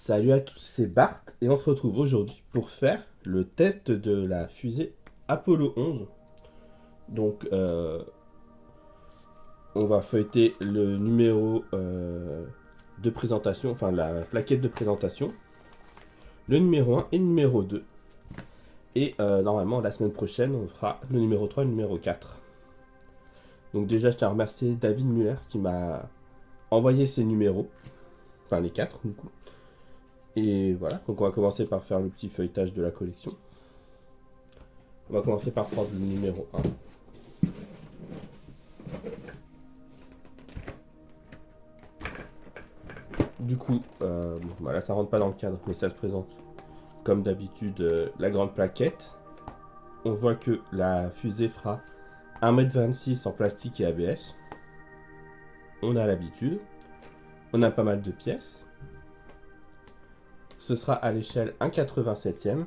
Salut à tous, c'est Bart et on se retrouve aujourd'hui pour faire le test de la fusée Apollo 11. Donc on va feuilleter le numéro de présentation, enfin la plaquette de présentation, le numéro 1 et le numéro 2. Et normalement la semaine prochaine on fera le numéro 3 et le numéro 4. Donc déjà je tiens à remercier David Muller qui m'a envoyé ces numéros, enfin les 4 du coup. Et voilà, donc on va commencer par faire le petit feuilletage de la collection. On va commencer par prendre le numéro 1. Du coup, voilà, ça rentre pas dans le cadre, mais ça se présente comme d'habitude la grande plaquette. On voit que la fusée fera 1,26 m en plastique et ABS. On a l'habitude. On a pas mal de pièces. Ce sera à l'échelle 1,87e.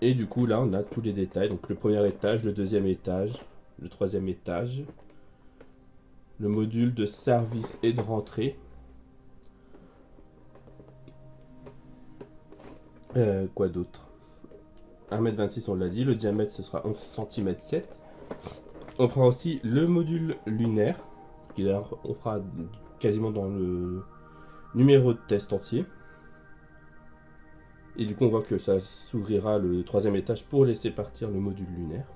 Et du coup, là, on a tous les détails. Donc le premier étage, le deuxième étage, le troisième étage, le module de service et de rentrée. Quoi d'autre? 1,26 m, on l'a dit. Le diamètre, ce sera 11 cm 7. On fera aussi le module lunaire, qui d'ailleurs, on fera quasiment dans le numéro de test entier. Et du coup, on voit que ça s'ouvrira le troisième étage pour laisser partir le module lunaire.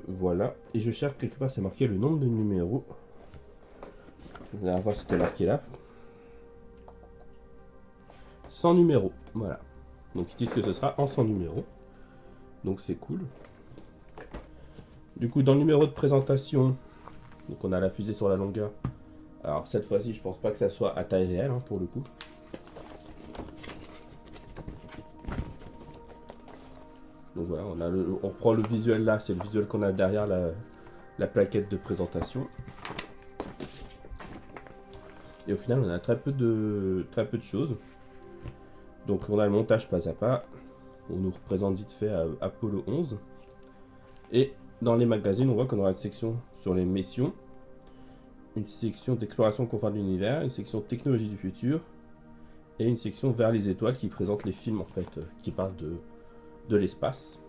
Voilà. Et je cherche quelque part, c'est marqué le nombre de numéros. La dernière fois, c'était marqué là. 100 numéros. Voilà. Donc, ils disent que ce sera en 100 numéros. Donc, c'est cool. Du coup, dans le numéro de présentation, donc on a la fusée sur la longueur. Alors, cette fois-ci, je pense pas que ça soit à taille réelle, hein, pour le coup. Donc voilà, on reprend le visuel là, c'est le visuel qu'on a derrière la plaquette de présentation. Et au final, on a très peu de choses. Donc on a le montage pas à pas. On nous représente vite fait Apollo 11. Et dans les magazines, on voit qu'on aura une section sur les missions, une section d'exploration confins de l'univers, une section technologie du futur, et une section vers les étoiles qui présente les films en fait, qui parlent de l'espace.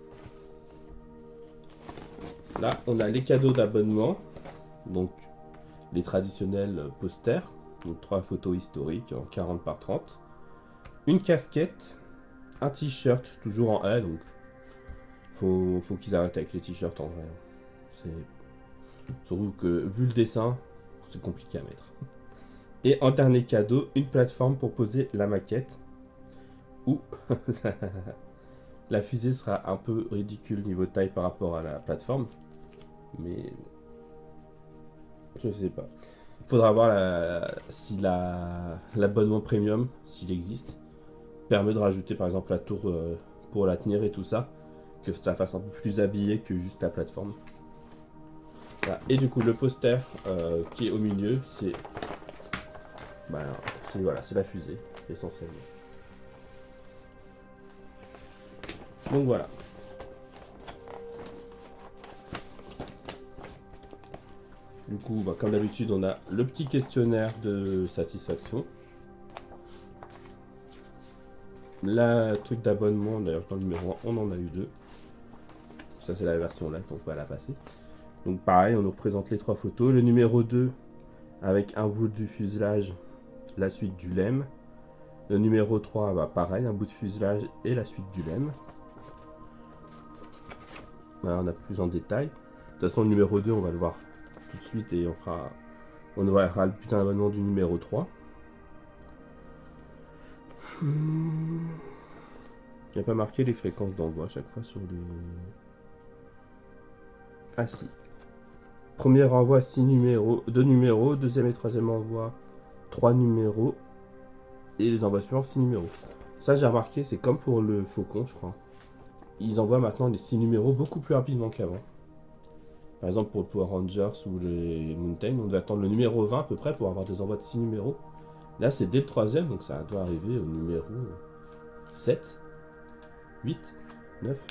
Là, on a les cadeaux d'abonnement, donc les traditionnels posters, donc 3 photos historiques en 40 par 30, une casquette, un t-shirt toujours en A, donc faut qu'ils arrêtent avec les t-shirts en vrai. C'est surtout que vu le dessin, c'est compliqué à mettre. Et en dernier cadeau, une plateforme pour poser la maquette, où la fusée sera un peu ridicule niveau taille par rapport à la plateforme. Mais je sais pas. Il faudra voir si l'abonnement premium, s'il existe, permet de rajouter par exemple la tour pour la tenir et tout ça, que ça fasse un peu plus habillé que juste la plateforme. Voilà. Et du coup le poster qui est au milieu, c'est voilà, c'est la fusée essentiellement. Donc voilà. Du coup, comme d'habitude, on a le petit questionnaire de satisfaction. La truc d'abonnement, d'ailleurs dans le numéro 1, on en a eu 2. Ça c'est la version là, donc on va la passer. Donc pareil, on nous représente les 3 photos. Le numéro 2, avec un bout du fuselage, la suite du LEM. Le numéro 3, pareil, un bout de fuselage et la suite du LEM. Là, on a plus en détail. De toute façon, le numéro 2, on va le voir tout de suite et on verra le putain d'abonnement du numéro 3. Il n'y a pas marqué les fréquences d'envoi à chaque fois sur les... Ah si. Premier envoi 6 numéros, 2 numéros, deuxième et troisième envoi 3 numéros, et les envois suivants 6 numéros. Ça j'ai remarqué, c'est comme pour le Faucon je crois. Ils envoient maintenant les 6 numéros beaucoup plus rapidement qu'avant. Par exemple pour le Power Rangers ou les Mountain, on devait attendre le numéro 20 à peu près pour avoir des envois de 6 numéros. Là c'est dès le troisième, donc ça doit arriver au numéro 7, 8, 9,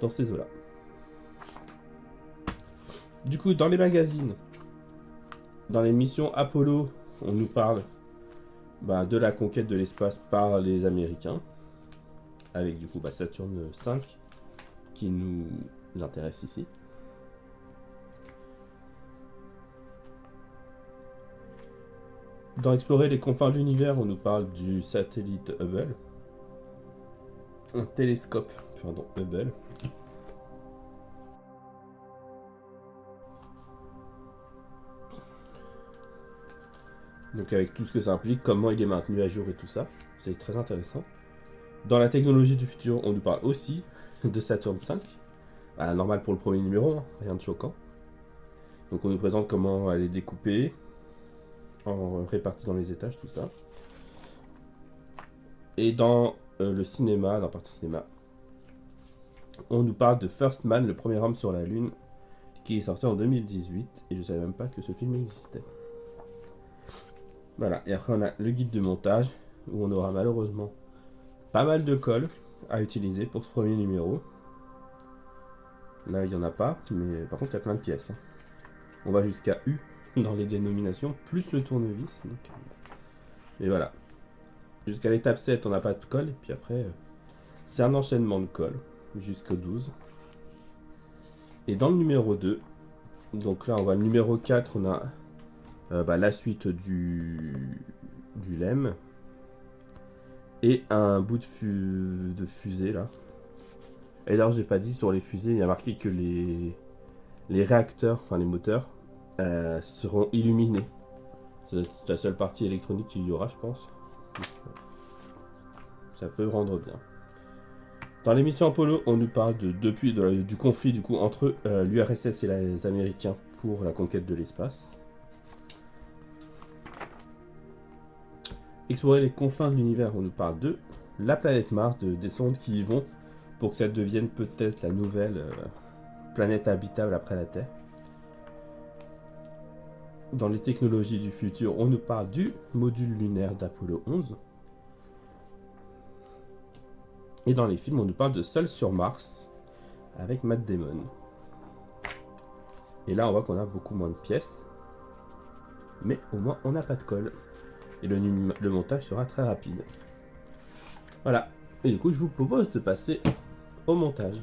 dans ces eaux-là. Du coup, dans les magazines, Dans les missions Apollo, on nous parle de la conquête de l'espace par les Américains, avec du coup Saturne 5 qui nous intéresse ici. Dans Explorer les confins de l'univers, on nous parle du satellite Hubble. Un télescope, Hubble. Donc avec tout ce que ça implique, comment il est maintenu à jour et tout ça. C'est très intéressant. Dans la technologie du futur, on nous parle aussi de Saturne 5. Normal pour le premier numéro, hein, rien de choquant. Donc on nous présente comment elle est découpée, répartie dans les étages, tout ça. Et dans le cinéma, dans la partie cinéma, on nous parle de First Man, le premier homme sur la Lune, qui est sorti en 2018, et je savais même pas que ce film existait. Voilà, et après on a le guide de montage, où on aura malheureusement pas mal de colle à utiliser pour ce premier numéro. Là il n'y en a pas, mais par contre il y a plein de pièces. On va jusqu'à U dans les dénominations, plus le tournevis. Donc... Et voilà. Jusqu'à l'étape 7, on n'a pas de colle, et puis après, c'est un enchaînement de colle, jusqu'au 12. Et dans le numéro 2, donc là on voit le numéro 4, on a la suite du LEM, et un bout de fusée là. Et alors j'ai pas dit sur les fusées, il y a marqué que les réacteurs, enfin les moteurs, seront illuminés. C'est la seule partie électronique qu'il y aura, je pense. Ça peut rendre bien. Dans l'émission Apollo, on nous parle du conflit du coup entre l'URSS et les Américains pour la conquête de l'espace. Explorer les confins de l'univers, on nous parle de la planète Mars, des sondes qui y vont pour que ça devienne peut-être la nouvelle planète habitable après la Terre. Dans les technologies du futur, on nous parle du module lunaire d'Apollo 11. Et dans les films, on nous parle de Seul sur Mars avec Matt Damon. Et là, on voit qu'on a beaucoup moins de pièces, mais au moins on n'a pas de colle. Et le montage sera très rapide. Voilà. Et du coup, je vous propose de passer au montage.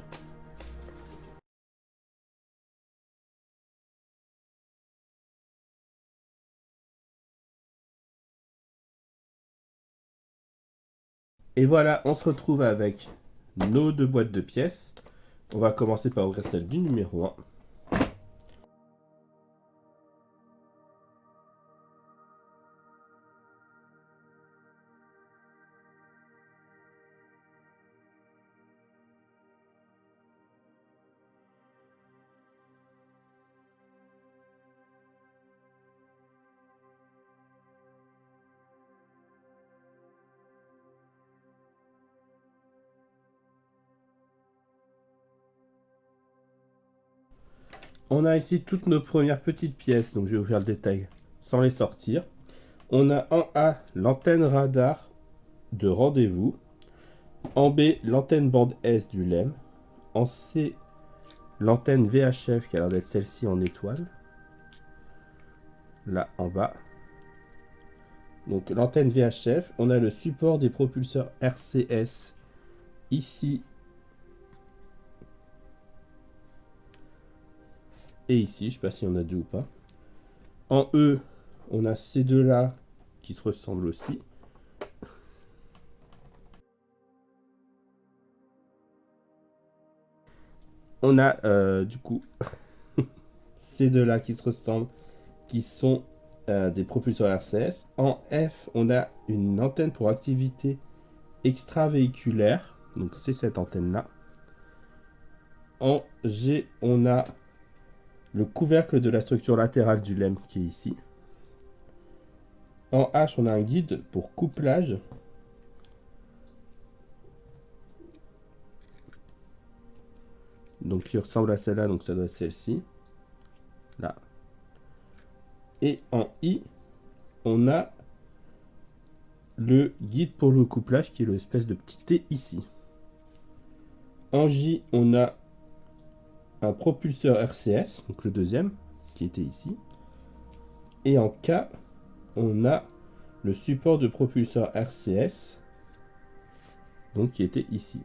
Et voilà, on se retrouve avec nos 2 boîtes de pièces. On va commencer par ouvrir celle du numéro 1. On a ici toutes nos premières petites pièces, donc je vais vous faire le détail sans les sortir. On a en A l'antenne radar de rendez-vous, en B l'antenne bande S du LEM, en C l'antenne VHF qui a l'air d'être celle-ci en étoile, là en bas. Donc l'antenne VHF, on a le support des propulseurs RCS ici et ici, je ne sais pas s'il y en a deux ou pas. En E, on a ces deux-là qui se ressemblent aussi. On a du coup ces deux-là qui se ressemblent, qui sont des propulseurs RCS. En F, on a une antenne pour activité extravéhiculaire, donc c'est cette antenne-là. En G, on a le couvercle de la structure latérale du LEM qui est ici. En H, on a un guide pour couplage. Donc qui ressemble à celle-là, donc ça doit être celle-ci. Là. Et en I, on a le guide pour le couplage qui est l'espèce de petit T ici. En J, on a un propulseur RCS, donc le deuxième, qui était ici. Et en K, on a le support de propulseur RCS, donc qui était ici.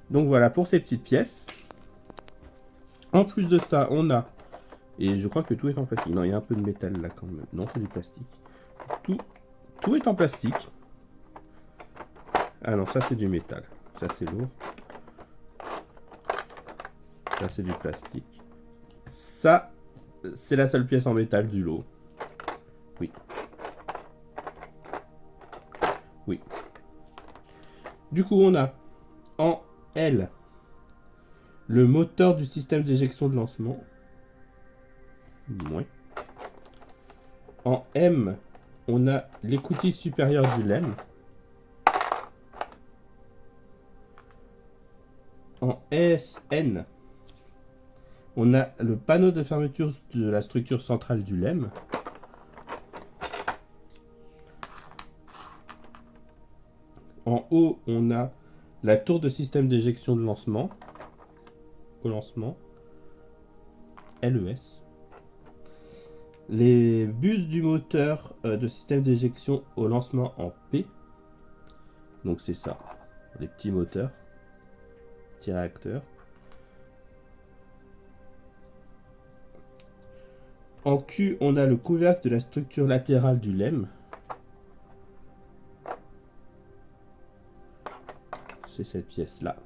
Donc voilà pour ces petites pièces. En plus de ça, on a, et je crois que tout est en plastique. Non, il y a un peu de métal là quand même. Non, c'est du plastique. Tout est en plastique. Ah non, ça c'est du métal. Ça c'est lourd. Ça c'est du plastique. Ça, c'est la seule pièce en métal du lot. Oui. Oui. Du coup, on a en L le moteur du système d'éjection de lancement. Moins. En M, on a l'écoutille supérieure du LEM. En SN, on a le panneau de fermeture de la structure centrale du LEM. En haut, on a la tour de système d'éjection de lancement. Au lancement. LES. Les bus du moteur de système d'éjection au lancement en P. Donc c'est ça. Les petits moteurs. Petits réacteurs. En Q, on a le couvercle de la structure latérale du LEM. C'est cette pièce-là.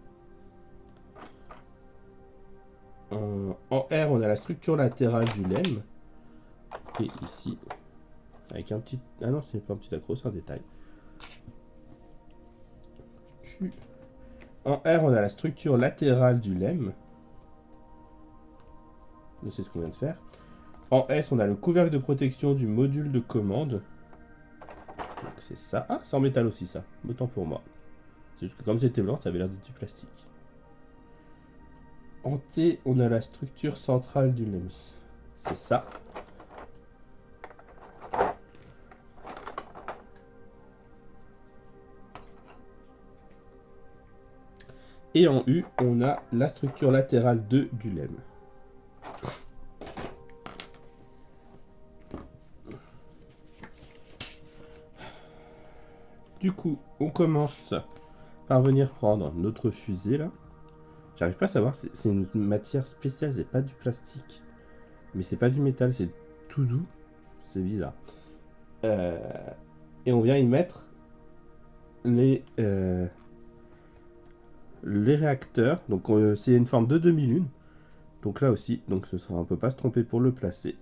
En R, on a la structure latérale du LEM. Et ici, avec un petit... Ah non, c'est pas un petit accro, c'est un détail. Q. En R, on a la structure latérale du LEM. C'est ce qu'on vient de faire. En S, on a le couvercle de protection du module de commande. Donc c'est ça. Ah, c'est en métal aussi, ça. Autant pour moi. C'est juste que comme c'était blanc, ça avait l'air d'être du plastique. En T, on a la structure centrale du LEM. C'est ça. Et en U, on a la structure latérale 2 du LEM. Du coup, on commence par venir prendre notre fusée là. J'arrive pas à savoir, c'est une matière spéciale, c'est pas du plastique. Mais c'est pas du métal, c'est tout doux. C'est bizarre. Et on vient y mettre les réacteurs. Donc c'est une forme de demi-lune. Donc là aussi, donc ce sera, on peut pas se tromper pour le placer.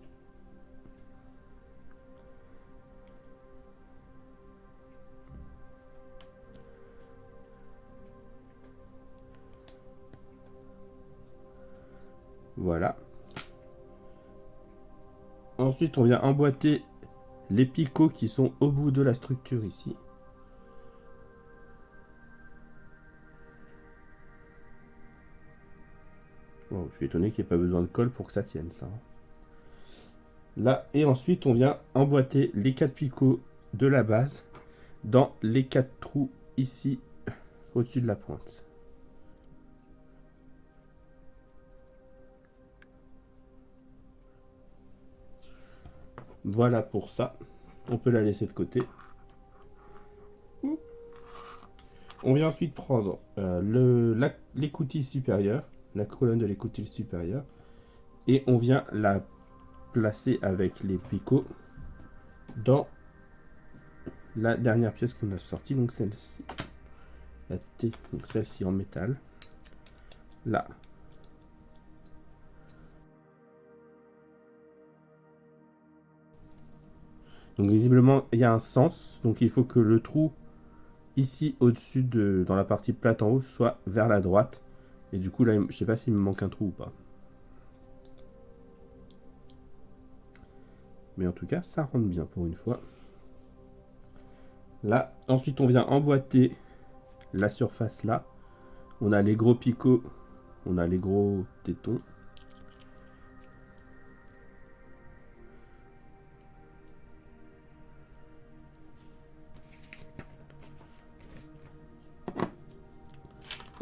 Voilà. Ensuite, on vient emboîter les picots qui sont au bout de la structure ici. Bon, je suis étonné qu'il n'y ait pas besoin de colle pour que ça tienne ça. Là, et ensuite, on vient emboîter les 4 picots de la base dans les 4 trous ici au-dessus de la pointe. Voilà pour ça. On peut la laisser de côté. On vient ensuite prendre l'écoutille supérieure, la colonne de l'écoutille supérieure, et on vient la placer avec les picots dans la dernière pièce qu'on a sortie, donc celle-ci, la T, donc celle-ci en métal, là. Donc visiblement il y a un sens, donc il faut que le trou ici au-dessus dans la partie plate en haut soit vers la droite, et du coup là je sais pas s'il me manque un trou ou pas. Mais en tout cas ça rentre bien pour une fois. Là, ensuite on vient emboîter la surface là. On a les gros picots, on a les gros tétons.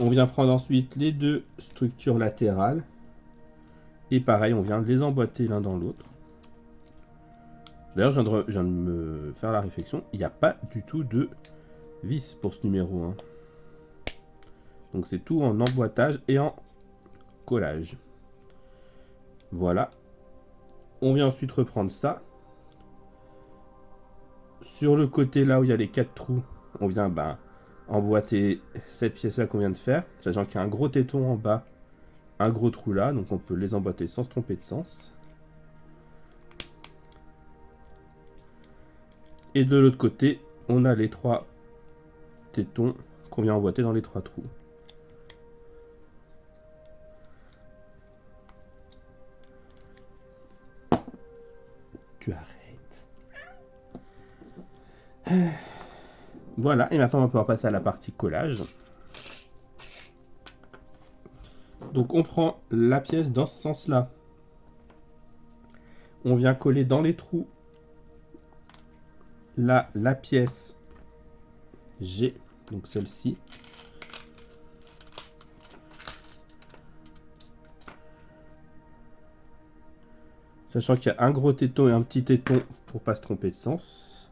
On vient prendre ensuite les deux structures latérales Et pareil, on vient les emboîter l'un dans l'autre. D'ailleurs, je viens de me faire la réflexion, il n'y a pas du tout de vis pour ce numéro 1. Donc c'est tout en emboîtage et en collage. Voilà. On vient ensuite reprendre ça. Sur le côté là où il y a les 4 trous, on vient emboîter cette pièce là qu'on vient de faire, sachant qu'il y a un gros téton en bas, un gros trou là, donc on peut les emboîter sans se tromper de sens. Et de l'autre côté, on a les 3 tétons qu'on vient emboîter dans les 3 trous. Tu arrêtes. Voilà, et maintenant on va pouvoir passer à la partie collage. Donc on prend la pièce dans ce sens-là. On vient coller dans les trous là la pièce G, donc celle-ci. Sachant qu'il y a un gros téton et un petit téton pour pas se tromper de sens.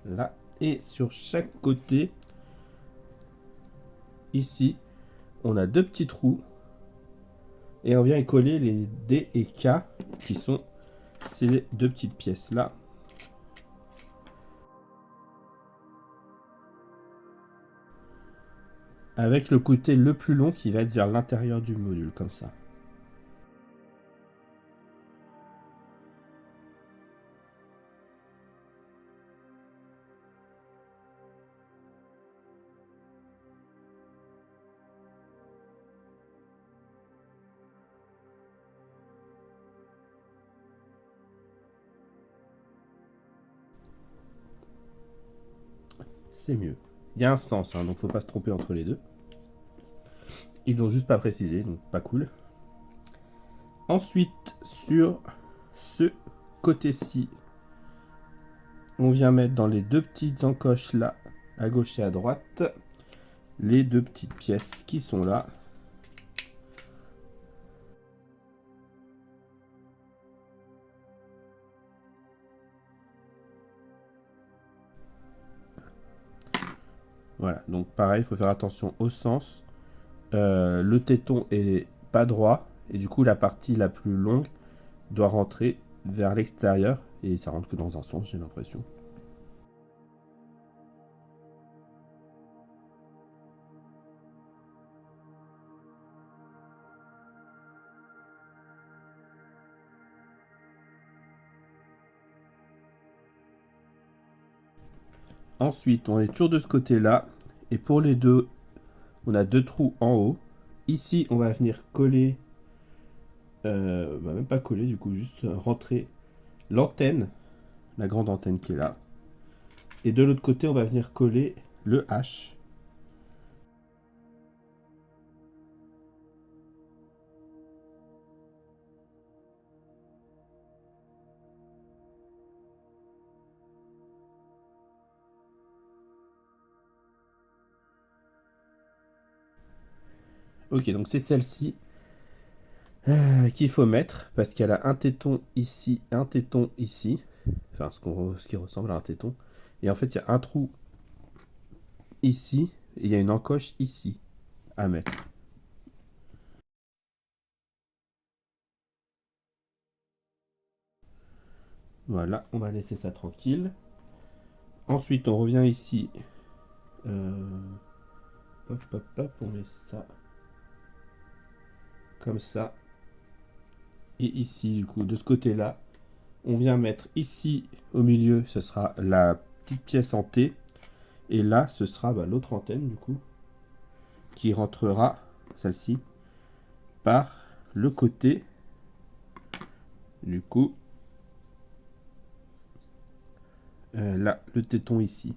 Là. Et sur chaque côté, ici, on a 2 petits trous. Et on vient y coller les D et K, qui sont ces 2 petites pièces là. Avec le côté le plus long qui va être vers l'intérieur du module, comme ça. C'est mieux. Il y a un sens, hein, donc faut pas se tromper entre les deux. Ils l'ont juste pas précisé, donc pas cool. Ensuite, sur ce côté-ci, on vient mettre dans les 2 petites encoches là, à gauche et à droite, les 2 petites pièces qui sont là. Voilà, donc pareil, il faut faire attention au sens. Le téton est pas droit, et du coup la partie la plus longue doit rentrer vers l'extérieur, et ça rentre que dans un sens, j'ai l'impression. Ensuite, on est toujours de ce côté-là, et pour les deux, on a 2 trous en haut. Ici, on va venir coller, même pas coller du coup, juste rentrer l'antenne, la grande antenne qui est là. Et de l'autre côté, on va venir coller le H. Ok, donc c'est celle-ci qu'il faut mettre, parce qu'elle a un téton ici, un téton ici. Enfin, ce qui ressemble à un téton. Et en fait, il y a un trou ici, et il y a une encoche ici à mettre. Voilà, on va laisser ça tranquille. Ensuite, on revient ici. Hop, hop, hop, on met ça comme ça. Et ici, du coup, de ce côté-là, on vient mettre ici, au milieu, ce sera la petite pièce en T. Et là, ce sera l'autre antenne, du coup, qui rentrera, celle-ci, par le côté, du coup, là, le téton ici.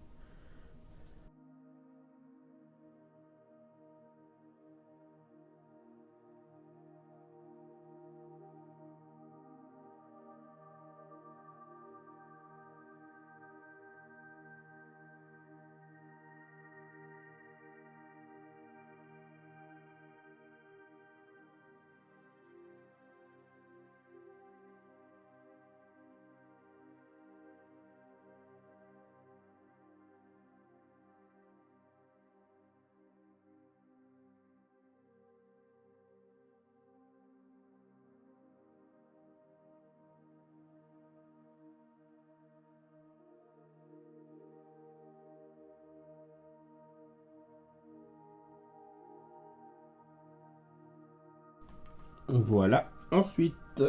Voilà. Ensuite,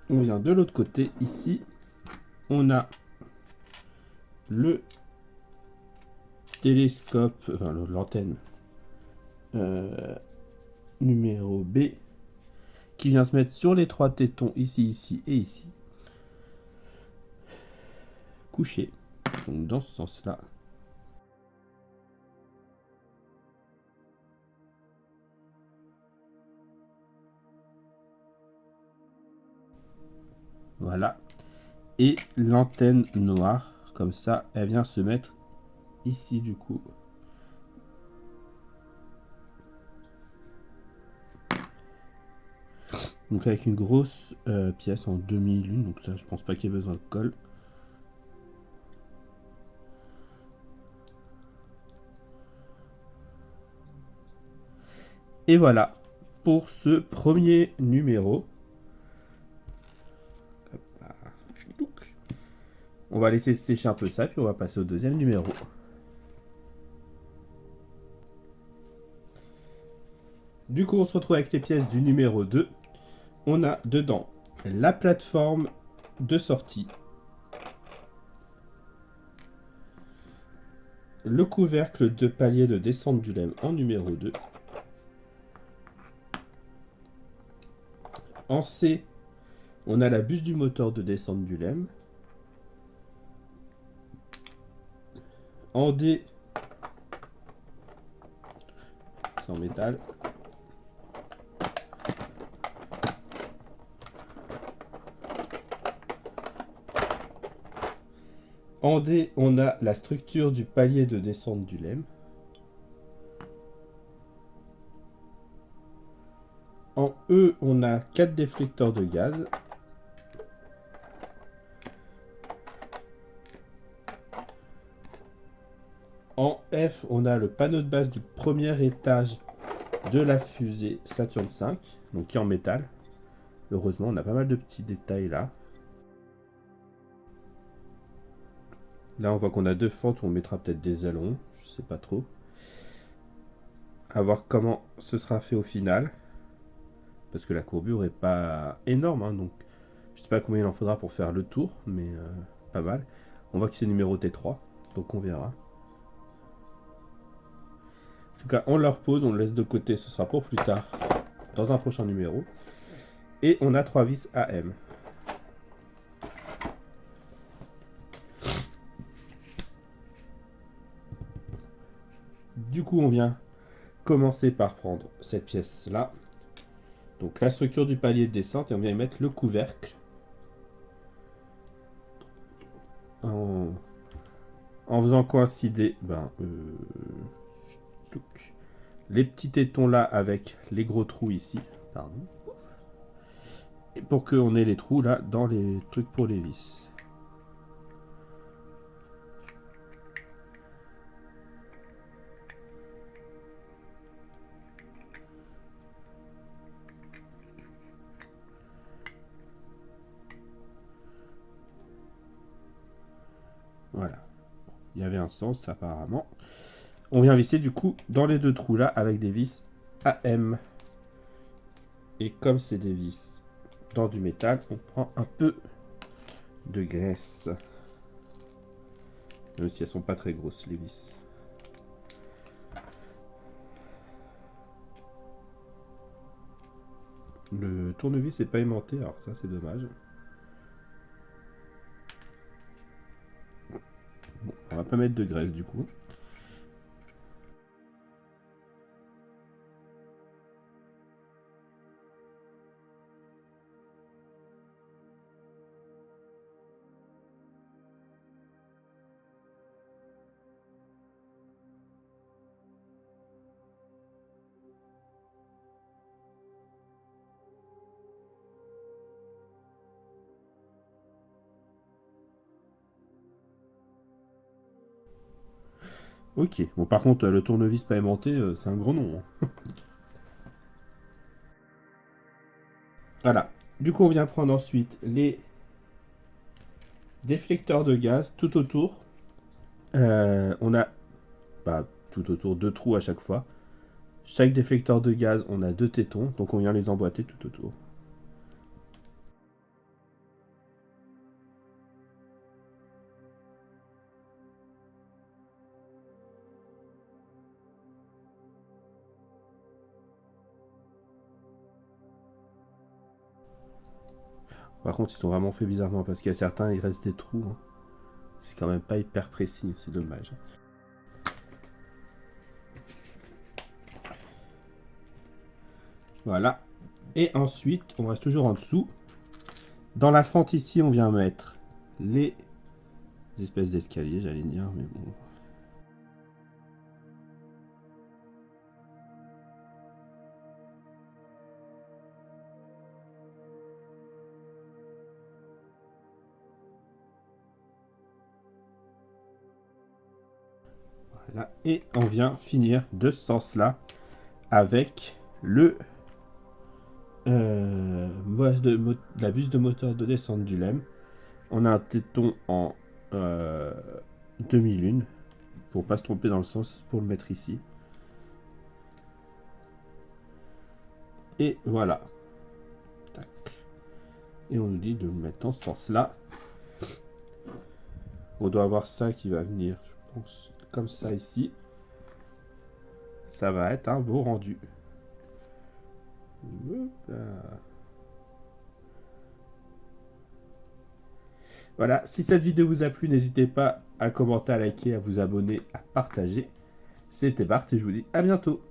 on vient de l'autre côté. Ici, on a le télescope, enfin l'antenne numéro B, qui vient se mettre sur les 3 tétons, ici, ici et ici. Couché. Donc dans ce sens-là. Voilà. Et l'antenne noire, comme ça, elle vient se mettre ici du coup. Donc avec une grosse pièce en demi-lune, donc ça je pense pas qu'il y ait besoin de colle. Et voilà pour ce premier numéro. On va laisser sécher un peu ça, puis on va passer au deuxième numéro. Du coup, on se retrouve avec les pièces du numéro 2. On a dedans la plateforme de sortie, le couvercle de palier de descente du lemme en numéro 2. En C, on a la buse du moteur de descente du lemme. En D, c'est en métal. En D, on a la structure du palier de descente du lemme. En E, on a 4 déflecteurs de gaz. En F, on a le panneau de base du premier étage de la fusée Saturn V, donc qui est en métal. Heureusement, on a pas mal de petits détails là. Là, on voit qu'on a 2 fentes où on mettra peut-être des ailerons, je sais pas trop. À voir comment ce sera fait au final. Parce que la courbure est pas énorme, hein, donc je sais pas combien il en faudra pour faire le tour, mais pas mal. On voit que c'est numéroté 3, donc on verra. En tout cas, on le repose, on le laisse de côté, ce sera pour plus tard, dans un prochain numéro. Et on a 3 vis AM. Du coup, on vient commencer par prendre cette pièce-là. Donc la structure du palier de descente, et on vient y mettre le couvercle. En faisant coïncider les petits tétons là avec les gros trous ici. Pardon. Et pour qu'on ait les trous là dans les trucs pour les vis. Voilà. Il y avait un sens apparemment. On vient visser du coup dans les 2 trous là avec des vis AM. Et comme c'est des vis dans du métal, on prend un peu de graisse. Même si elles sont pas très grosses les vis. Le tournevis n'est pas aimanté, alors ça c'est dommage. Bon, on va pas mettre de graisse du coup. Ok, bon par contre le tournevis pas aimanté, c'est un gros nom. Hein. Voilà, du coup on vient prendre ensuite les déflecteurs de gaz tout autour. On a tout autour 2 trous à chaque fois. Chaque déflecteur de gaz, on a 2 tétons, donc on vient les emboîter tout autour. Par contre, ils sont vraiment faits bizarrement parce qu'il y a certains, il reste des trous. Hein. C'est quand même pas hyper précis, c'est dommage. Voilà. Et ensuite, on reste toujours en dessous. Dans la fente ici, on vient mettre les espèces d'escaliers, j'allais dire, mais bon. Voilà. Et on vient finir de ce sens-là avec le la buse de moteur de descente du LEM. On a un téton en demi-lune pour pas se tromper dans le sens, pour le mettre ici. Et voilà. Tac. Et on nous dit de le mettre dans ce sens-là. On doit avoir ça qui va venir, je pense, comme ça ici. Ça va être un beau rendu. Voilà, si cette vidéo vous a plu, n'hésitez pas à commenter, à liker, à vous abonner, à partager. C'était Bart et je vous dis à bientôt.